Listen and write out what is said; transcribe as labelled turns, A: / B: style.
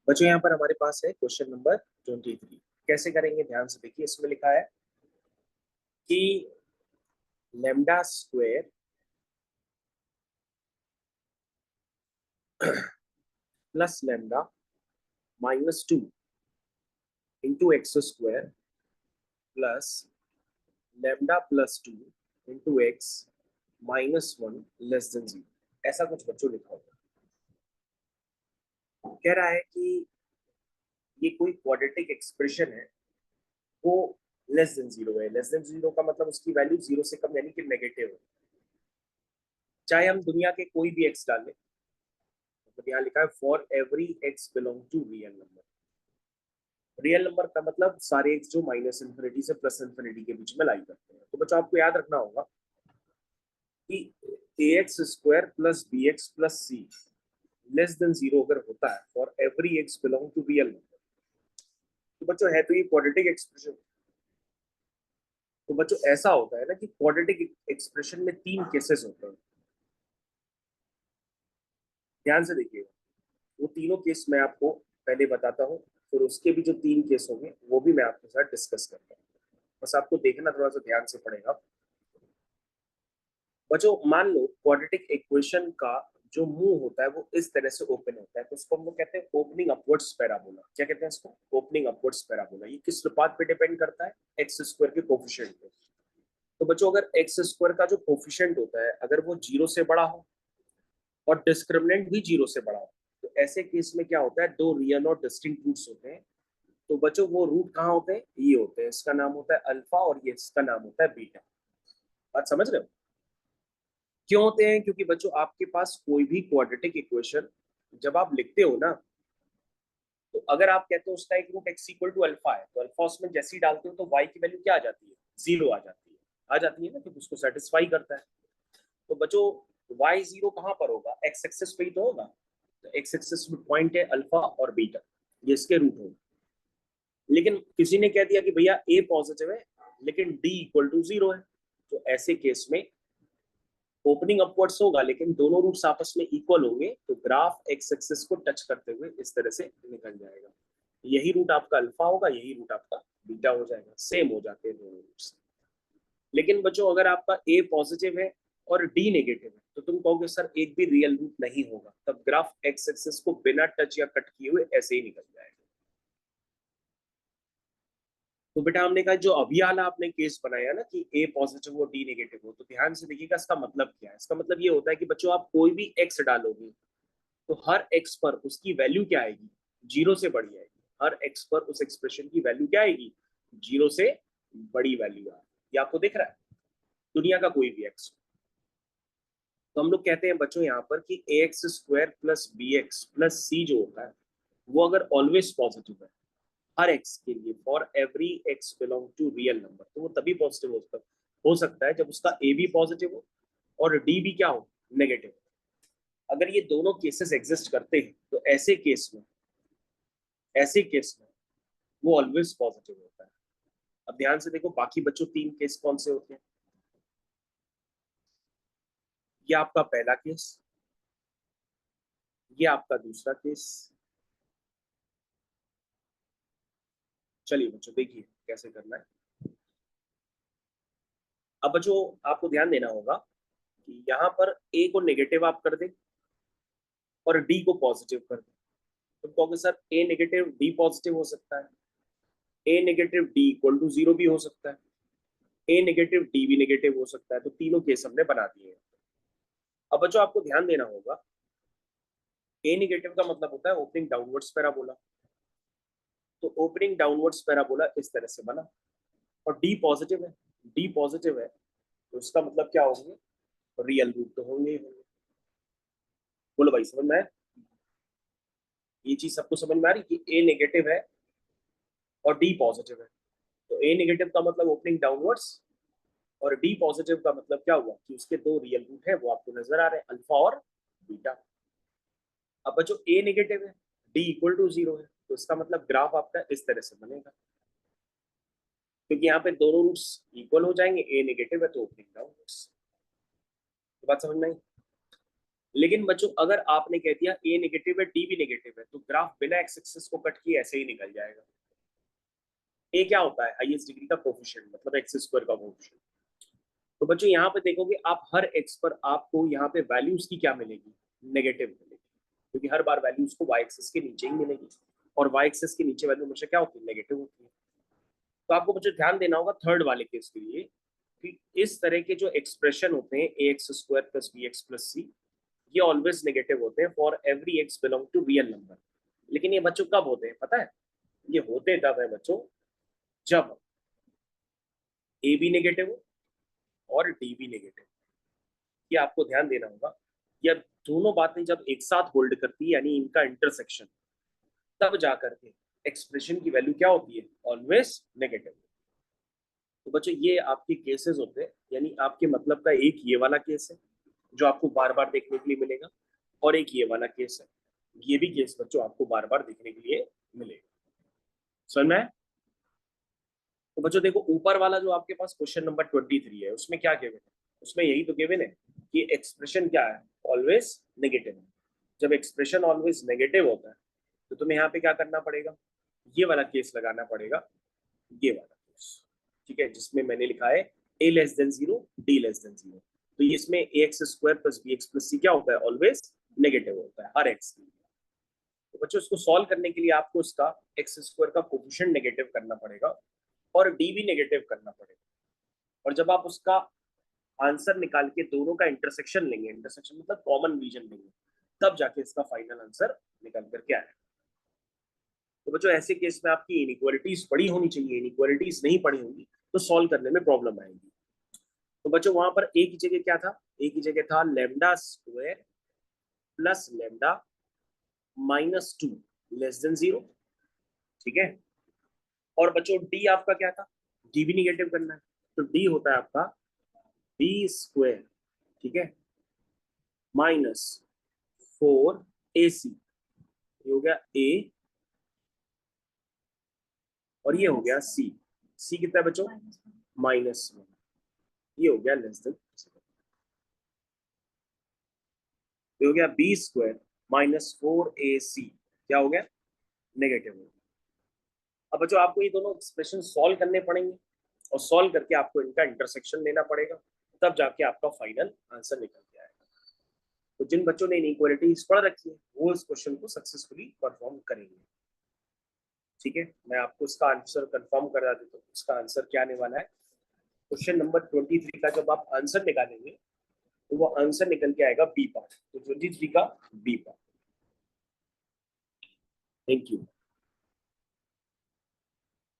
A: बच्चों यहाँ पर हमारे पास है क्वेश्चन नंबर 23। कैसे करेंगे ध्यान से देखिए। इसमें लिखा है कि lambda square plus lambda -2 into x square plus lambda +2 into x -1 less than 0। ऐसा कुछ बच्चों लिखा होगा। कह रहा है कि ये कोई क्वाड्रेटिक एक्सप्रेशन है, वो लेस देन 0 है। लेस देन 0 का मतलब उसकी वैल्यू 0 से कम यानी कि नेगेटिव है। चाहे हम दुनिया के कोई भी एक्स डालें, मतलब यहाँ लिखा है for every X belong to real number. Real number का मतलब सारे एक्स जो -∞ से +∞ के बीच में लाई करते हैं। तो बच्चों आपको याद रखना होगा कि ax square plus bx plus c less than 0 अगर होता है for every X belong to real number, तो बच्चों है तो ये क्वाड्रेटिक एक्सप्रेशन। तो बच्चों ऐसा होता है ना कि क्वाड्रेटिक एक्सप्रेशन में 3 केसेस होते हैं। ध्यान से देखिएगा, वो तीनों केस मैं आपको पहले बताता हूँ, फिर उसके भी जो 3 केस होंगे वो भी मैं आपके साथ डिस्कस करता हूँ। बस आपको देखना थोड़ा सा ध्यान से पड़ेगा। बच्चों मान लो क्वाड्रेटिक इक्वेशन का जो मुंह होता है वो इस तरह से ओपन होता है, तो उसको हम लोग कहते हैं ओपनिंग अपवर्ड्स पैराबोला। क्या कहते हैं इसको? Opening upwards parabola. ये किस अनुपात पे डिपेंड करता है? एक्स स्क्वायर के कोफिशिएंट पे। तो बच्चों अगर एक्स स्क्वायर का जो कोफिशिएंट होता है अगर वो 0 से बड़ा हो और डिस्क्रिमिनेंट भी 0 से बड़ा हो, तो ऐसे केस में क्या होता है, दो रियल और डिस्टिंक्ट रूट्स होते हैं। तो बच्चों वो रूट कहाँ होते हैं? ये होते हैं। इसका नाम होता है अल्फा और ये इसका नाम होता है बीटा। बात समझ रहे हो? क्यों होते हैं? क्योंकि बच्चों आपके पास कोई भी क्वाड्रेटिक इक्वेशन जब आप लिखते हो ना, तो अगर आप कहते हो उसका एक root X equal to alpha है, तो अल्फा उसमें जैसे ही डालते हो तो वाई की वैल्यू क्या आ जाती है? 0 आ जाती है। आ जाती है ना, क्योंकि उसको सेटिस्फाई करता है। तो बच्चों वाई 0 कहाँ पर होगा? एक्स एक्सिस पे ही तो होगा। तो एक्स एक्सिस में पॉइंट है अल्फा और बीटा, ये इसके रूट होंगे। लेकिन किसी ने कह दिया कि भैया ए पॉजिटिव है लेकिन डी इक्वल टू 0 है, तो ऐसे केस में ओपनिंग अपवर्ड्स होगा लेकिन दोनों रूट्स आपस में इक्वल होंगे, तो ग्राफ एक्स एक्सिस को टच करते हुए इस तरह से निकल जाएगा। यही रूट आपका अल्फा होगा, यही रूट आपका बीटा हो जाएगा। सेम हो जाते हैं दोनों रूट्स। लेकिन बच्चों अगर आपका ए पॉजिटिव है और डी नेगेटिव है, तो तुम कहोगे सर एक भी रियल रूट नहीं होगा, तब ग्राफ एक्स एक्सिस को बिना टच या कट किए हुए ऐसे ही निकल जाएगा। तो बेटा हमने कहा जो अभी वाला आपने केस बनाया ना कि ए पॉजिटिव हो डी नेगेटिव हो, तो ध्यान से देखिएगा इसका मतलब क्या है। इसका मतलब ये होता है कि बच्चों आप कोई भी एक्स डालोगे तो हर एक्स पर उसकी वैल्यू क्या आएगी? 0 से बड़ी आएगी। हर एक्स पर उस एक्सप्रेशन की वैल्यू क्या आएगी? 0 से बड़ी वैल्यू आएगी। ये आपको दिख रहा है? दुनिया का कोई भी एक्स। तो हम लोग कहते हैं बच्चों यहाँ पर कि A X square plus B X plus C जो होता है वो अगर ऑलवेज पॉजिटिव है हर एक्स के लिए, for every X belong to real number, तो वो तभी पॉजिटिव हो सकता है जब उसका ए भी पॉजिटिव हो और डी भी क्या हो? नेगेटिव। अगर ये दोनों केसेस एग्जिस्ट करते हैं तो ऐसे केस में वो ऑलवेज पॉजिटिव होता है। अब ध्यान से देखो बाकी बच्चों 3 केस कौन से होते हैं। ये आपका पहला केस, ये आपका दूसरा केस। चलिए बच्चों देखिए कैसे करना है। अब बच्चों आपको ध्यान देना होगा कि यहाँ पर ए को नेगेटिव आप कर दें और डी को पॉजिटिव कर दें। तुम कहोगे सर ए नेगेटिव डी पॉजिटिव हो सकता है, ए नेगेटिव डी इक्वल टू 0 भी हो सकता है, ए नेगेटिव डी भी नेगेटिव हो सकता है। तो तीनों केस हमने बना दिए हैं। अब बच्चों आपको ध्यान देना होगा, ए नेगेटिव का मतलब होता है ओपनिंग डाउनवर्ड्स पैराबोला। तो ओपनिंग डाउनवर्ड्स पैराबोला इस तरह से बना। और डी पॉजिटिव है, डी पॉजिटिव है तो इसका मतलब क्या होंगे? रियल रूट तो होंगे ही होंगे। बोलो भाई समझ में आया? ये चीज सबको समझ में आ रही कि ए नेगेटिव है और डी पॉजिटिव है, तो ए नेगेटिव का मतलब ओपनिंग डाउनवर्ड्स और डी पॉजिटिव का मतलब क्या हुआ कि उसके दो रियल रूट है वो आपको नजर आ रहे हैं, अल्फा और बीटा। अब बच्चों ए नेगेटिव है, डी इक्वल टू 0 है, तो इसका मतलब ग्राफ आपका इस तरह से बनेगा, क्योंकि यहाँ पे दोनों रूट्स इक्वल हो जाएंगे। ए नेगेटिव है तो ओपनिंग डाउनवर्ड्स। तो बात समझ में आई? लेकिन बच्चों अगर आपने कह दिया ए नेगेटिव है डी भी नेगेटिव है तो ग्राफ बिना एक्स एक्सिस को कट किए ऐसे ही निकल जाएगा। ए क्या होता है? हाईएस्ट डिग्री का कोफिशिएंट, मतलब एक्स स्क्वायर का कोफिशिएंट। तो बच्चों यहाँ पे देखोगे आप हर एक्स पर आपको यहाँ पे वैल्यूज की क्या मिलेगी? नेगेटिव मिलेगी, क्योंकि हर बार वैल्यूज को वाई एक्सिस के नीचे ही मिलेगी और वाई एक्सिस के नीचे वैल्यू हमेशा क्या होती है? नेगेटिव होती है। तो आपको बच्चों ध्यान देना होगा थर्ड वाले केस के लिए कि इस तरह के जो एक्सप्रेशन होते हैं A X square plus B X plus C, ये ऑलवेज नेगेटिव होते हैं for every X belong to real number. लेकिन ये बच्चों कब होते हैं पता है? ये होते तब है बच्चों जब ए भी नेगेटिव हो और डी भी नेगेटिव। ये आपको ध्यान देना होगा। यह दोनों बातें जब एक साथ होल्ड करती है यानी इनका इंटरसेक्शन, तब जाकर के एक्सप्रेशन की वैल्यू क्या होती है? Always negative. तो बच्चों ये आपके केसेस होते हैं, यानी आपके मतलब का एक ये वाला केस है जो आपको बार बार देखने के लिए मिलेगा और एक ये वाला केस है, ये भी केस बच्चों आपको बार बार देखने के लिए मिलेगा। समझ में? तो बच्चों देखो ऊपर वाला जो आपके पास क्वेश्चन नंबर 23 है उसमें क्या गिवन है? उसमें यही तो गिवन है कि एक्सप्रेशन क्या है? ऑलवेज नेगेटिव है। जब एक्सप्रेशन ऑलवेज नेगेटिव होता है तो तुम्हें यहाँ पे क्या करना पड़ेगा? ये वाला केस लगाना पड़ेगा, ये वाला केस, ठीक है, जिसमें मैंने लिखा है a less than 0 d less than 0। तो इसमें A X square plus B X plus C क्या होता है? ऑलवेज नेगेटिव होता है हर एक्स के लिए। तो बच्चों इसको सॉल्व करने के लिए आपको इसका एक्स स्क्वायर का कोफिशिएंट नेगेटिव करना पड़ेगा और डी भी नेगेटिव करना पड़ेगा। और जब आप उसका आंसर निकाल के दोनों का इंटरसेक्शन लेंगे, इंटरसेक्शन मतलब कॉमन रीजन लेंगे, तब जाके इसका फाइनल आंसर निकल कर क्या है। तो बच्चों ऐसे केस में आपकी इनइक्वालिटीज पड़ी होनी चाहिए, इनइक्वालिटीज नहीं पड़ी होंगी तो सॉल्व करने में प्रॉब्लम आएगी। तो बच्चों वहां पर ए की जगह क्या था? ए की जगह था lambda square plus lambda minus 2 less than 0, ठीक है। और बच्चों डी आपका क्या था? डी भी निगेटिव करना है, तो डी होता है आपका बी स्क्वायर, ठीक है, माइनस 4ac, ये हो गया ए और ये हो गया सी। सी कितना है बच्चों? -1, ये हो गया लेस देन। ये हो गया बी स्क्वायर -4ac, क्या हो गया? नेगेटिव हो गया। अब बच्चों आपको ये दोनों एक्सप्रेशन सॉल्व करने पड़ेंगे और सॉल्व करके आपको इनका इंटरसेक्शन लेना पड़ेगा, तब जाके आपका फाइनल आंसर निकल के आएगा। तो जिन बच्चों ने इनइक्वालिटीज पढ़ रखी है वो इस क्वेश्चन को सक्सेसफुली परफॉर्म करेंगे, ठीक है। मैं आपको इसका आंसर कंफर्म करा देता हूँ, इसका आंसर क्या आने वाला है। क्वेश्चन नंबर 23 का जब आप आंसर निकालेंगे तो वो आंसर निकल के आएगा बी पार्ट। तो 23 का बी पार्ट। Thank you.